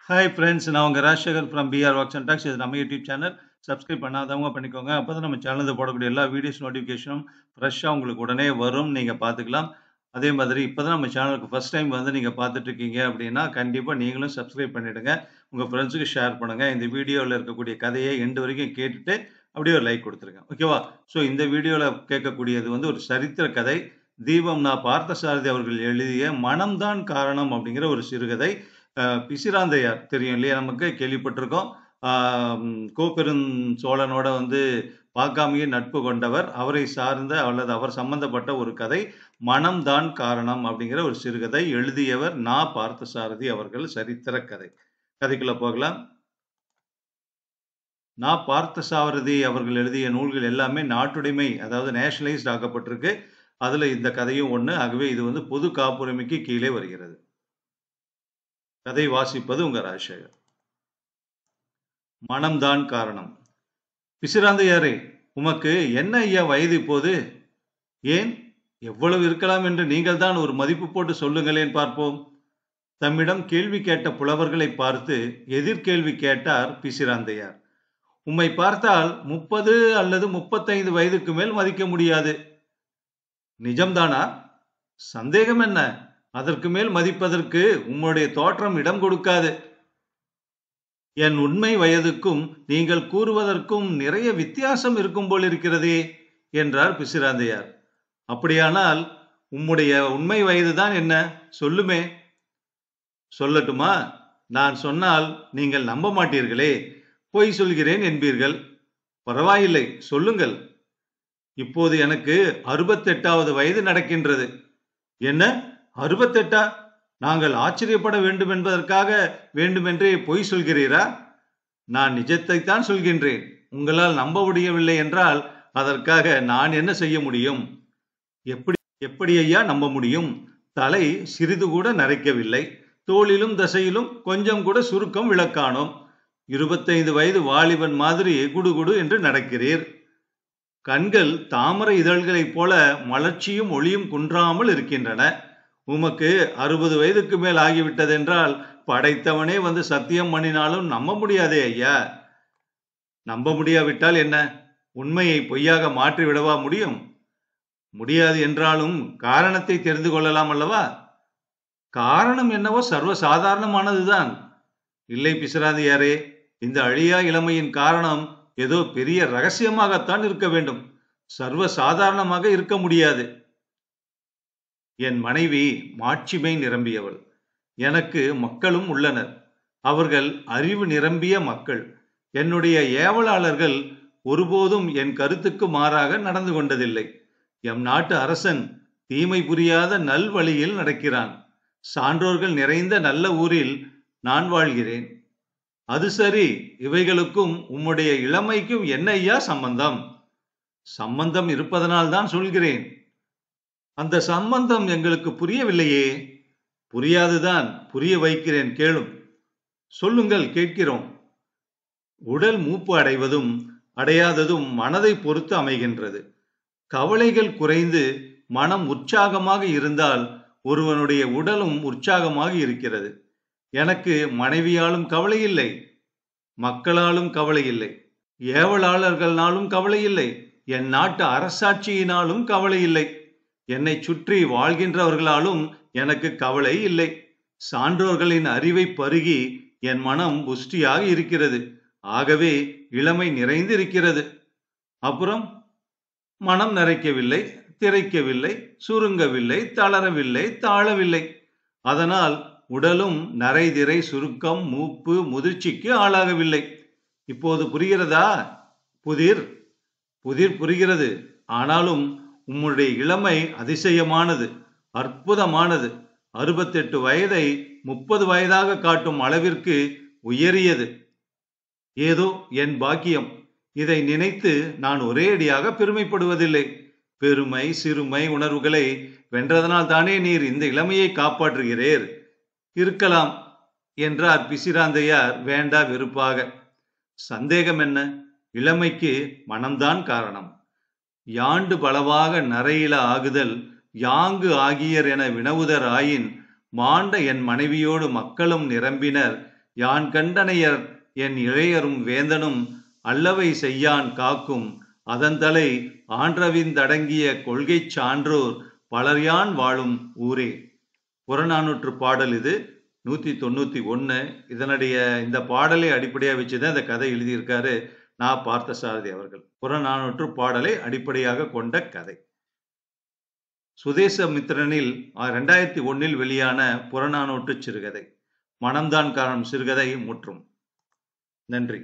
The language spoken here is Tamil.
ஹாய் ஃப்ரெண்ட்ஸ், நான் உங்க Rajasekar from PR works and docs. இது நம்ம யூடியூப் சேனல். சப்ஸ்கிரைப் பண்ணாதவங்க பண்ணிக்கோங்க. அப்பதான் நம்ம சேனல்ல போடக்கூடிய எல்லா வீடியோஸ் நோட்டிஃபிகேஷனும் ஃப்ரெஷ்ஷா உங்களுக்கு உடனே வரும். நீங்க பார்த்துக்கலாம். அதே மாதிரி இப்பதான் நம்ம சேனலுக்கு ஃபர்ஸ்ட் டைம் வந்து நீங்க பார்த்துட்டு இருக்கீங்க அப்படின்னா, கண்டிப்பா நீங்களும் சப்ஸ்கிரைப் பண்ணிடுங்க. உங்க ஃப்ரெண்ட்ஸுக்கு ஷேர் பண்ணுங்க. இந்த வீடியோல இருக்கக்கூடிய கதையை எண்ட் வரைக்கும் கேட்டுட்டு அப்படியே ஒரு லைக் குடுத்துருங்க. ஓகேவா? ஸோ இந்த வீடியோல கேட்கக்கூடியது வந்து ஒரு சரித்திர கதை. தீபம் நா. பார்த்தசாரதி அவர்கள் எழுதிய "மனம் தான் காரணம்" அப்படிங்கிற ஒரு சிறுகதை. பிசிராந்தையார் தெரியும் இல்லையா? நமக்கு கேள்விப்பட்டிருக்கோம். கோப்பெருஞ்சோழனோட வந்து பார்க்காமயே நட்பு கொண்டவர். அவரை சார்ந்த அல்லது அவர் சம்பந்தப்பட்ட ஒரு கதை "மனம் தான் காரணம்" அப்படிங்கிற ஒரு சிறுகதை. எழுதியவர் நா. பார்த்தசாரதி அவர்கள். சரித்திர கதை. கதைக்குள்ள போகலாம். நா. பார்த்தசாரதி அவர்கள் எழுதிய நூல்கள் எல்லாமே நாட்டுடைமை, அதாவது நேஷனலைஸ்ட் ஆக்கப்பட்டிருக்கு. அதுல இந்த கதையும் ஒண்ணு. ஆகவே இது வந்து பொது காப்புரிமைக்கு கீழே வருகிறது. கதை வாசிப்பது உங்க ராஜசேகர். மனம்தான் காரணம். பிசிராந்தையாரே, உமக்கு என்ன ஐயா வயது இப்போது? ஏன், எவ்வளவு இருக்கலாம் என்று நீங்கள் தான் ஒரு மதிப்பு போட்டு சொல்லுங்களேன் பார்ப்போம். தம்மிடம் கேள்வி கேட்ட புலவர்களை பார்த்து எதிர்கேள்வி கேட்டார் பிசிராந்தையார். உம்மை பார்த்தால் 30 அல்லது 35 வயதுக்கு மேல் மதிக்க முடியாது. நிஜம்தானா? சந்தேகம் என்ன? அதற்கு மேல் மதிப்பதற்கு உம்முடைய தோற்றம் இடம் கொடுக்காது. என் உண்மை வயதுக்கும் நீங்கள் கூறுவதற்கும் நிறைய வித்தியாசம் இருக்கும் போலிருக்கிறதே என்றார் பிசிராந்தையார். அப்படியானால் உம்முடைய உண்மை வயதுதான் என்ன? சொல்லுமே. சொல்லட்டுமா? நான் சொன்னால் நீங்கள் நம்ப மாட்டீர்களே. பொய் சொல்கிறேன் என்பீர்கள். பரவாயில்லை, சொல்லுங்கள். இப்போது எனக்கு 68வது வயது நடக்கின்றது. என்ன, 68? நாங்கள் ஆச்சரியப்பட வேண்டும் என்பதற்காக வேண்டுமென்றே பொய் சொல்கிறீரா? நான் நிஜத்தைத்தான் சொல்கின்றேன். உங்களால் நம்ப முடியவில்லை என்றால் அதற்காக நான் என்ன செய்ய முடியும்? எப்படி எப்படி ஐயா நம்ப முடியும்? தலை சிறிது கூட நரைக்கவில்லை. தோளிலும் தசையிலும் கொஞ்சம் கூட சுருக்கம் விளக்கானோம். 25 வயது வாலிபன் மாதிரி குடுகுடு என்று நடக்கிறீர். கண்கள் தாமரை இதழ்களைப் போல மலர்ச்சியும் ஒளியும் குன்றாமல் இருக்கின்றன. உமக்கு 60 வயதுக்கு மேல் ஆகிவிட்டதென்றால் படைத்தவனே வந்து சத்தியம் பண்ணினாலும் நம்ப முடியாதே ஐயா. நம்ப முடியாவிட்டால் என்ன, உண்மையை பொய்யாக மாற்றி விடவா முடியும்? முடியாது என்றாலும் காரணத்தை தெரிந்து கொள்ளலாம் அல்லவா? காரணம் என்னவோ சர்வசாதாரணமானதுதான். இல்லை பிசிராந்தையாரே, இந்த அழியா இளமையின் காரணம் ஏதோ பெரிய ரகசியமாகத்தான் இருக்க வேண்டும். சர்வசாதாரணமாக இருக்க முடியாது. என் மனைவி மாட்சிமை நிரம்பியவள். எனக்கு மக்களும் உள்ளனர். அவர்கள் அறிவு நிரம்பிய மக்கள். என்னுடைய ஏவலாளர்கள் ஒருபோதும் என் கருத்துக்கு மாறாக நடந்து கொண்டதில்லை. எம் நாட்டு அரசன் தீமை புரியாத நல்வழியில் நடக்கிறான். சான்றோர்கள் நிறைந்த நல்ல ஊரில் நான் வாழ்கிறேன். அது சரி, இவைகளுக்கும் உம்முடைய இளமைக்கும் என்ன ஐயா சம்பந்தம்? சம்பந்தம் இருப்பதனால் தான் சொல்கிறேன். அந்த சம்பந்தம் எங்களுக்கு புரியவில்லையே. புரியாதுதான், புரிய வைக்கிறேன், கேளும். சொல்லுங்கள், கேட்கிறோம். உடல் மூப்பு அடைவதும் அடையாததும் மனதை பொறுத்து அமைகின்றது. கவலைகள் குறைந்து மனம் உற்சாகமாக இருந்தால் ஒருவனுடைய உடலும் உற்சாகமாக இருக்கிறது. எனக்கு மனைவியாலும் கவலை இல்லை, மக்களாலும் கவலை இல்லை, ஏவலாளர்களாலும் கவலை இல்லை, என் நாட்டு அரசாட்சியினாலும் கவலை இல்லை, என்னை சுற்றி வாழ்கின்றவர்களாலும் எனக்கு கவலை இல்லை. சான்றோர்களின் அறிவை பருகி என் மனம் புஷ்டியாக இருக்கிறது. ஆகவே இளமை நிறைந்திருக்கிறது. அப்புறம் மனம் நரைக்கவில்லை, திரைக்கவில்லை, சுருங்கவில்லை, தளரவில்லை, தாழவில்லை. அதனால் உடலும் நரைதிரை, சுருக்கம், மூப்பு, முதிர்ச்சிக்கு ஆளாகவில்லை. இப்போது புரிகிறதா? புதிர் புதிர் புரிகிறது. ஆனாலும் உம்முடைய இளமை அதிசயமானது, அற்புதமானது. 68 வயதை 30 வயதாக காட்டும் அளவிற்கு உயரியது. ஏதோ என் பாக்கியம். இதை நினைத்து நான் ஒரேடியாக பெருமைப்படுவதில்லை. பெருமை சிறுமை உணர்வுகளை வென்றதனால் தானே நீர் இந்த இளமையை காப்பாற்றுகிறீர். இருக்கலாம் என்றார் பிசிராந்தையார் வேண்டா வெறுப்பாக. சந்தேகம் என்ன? இளமைக்கு மனம்தான் காரணம். யாண்டு பலவாக நரையில ஆகுதல் யாங்கு ஆகியர் என வினவுதர் ஆயின் மாண்ட என் மனைவியோடு மக்களும் நிரம்பினர். யான் கண்டனையர் என் இளையரும் வேந்தனும் அல்லவை செய்யான் காக்கும் அதன்தலை ஆன்றவிந்தடங்கிய கொள்கைச் சான்றோர் பலர்யான் வாழும் ஊரே. புறநானூற்று பாடல் இது 191. இதனுடைய இந்த பாடலை அடிப்படையாக வச்சுதான் இந்த கதை எழுதியிருக்காரு நா. பார்த்தசாரதி அவர்கள். புறநானூற்று பாடலை அடிப்படையாக கொண்ட கதை. சுதேசமித்திரனில் 2001 வெளியான புறநானூற்று சிறுகதை. மனம்தான் காரணம் சிறுகதை முற்றும். நன்றி.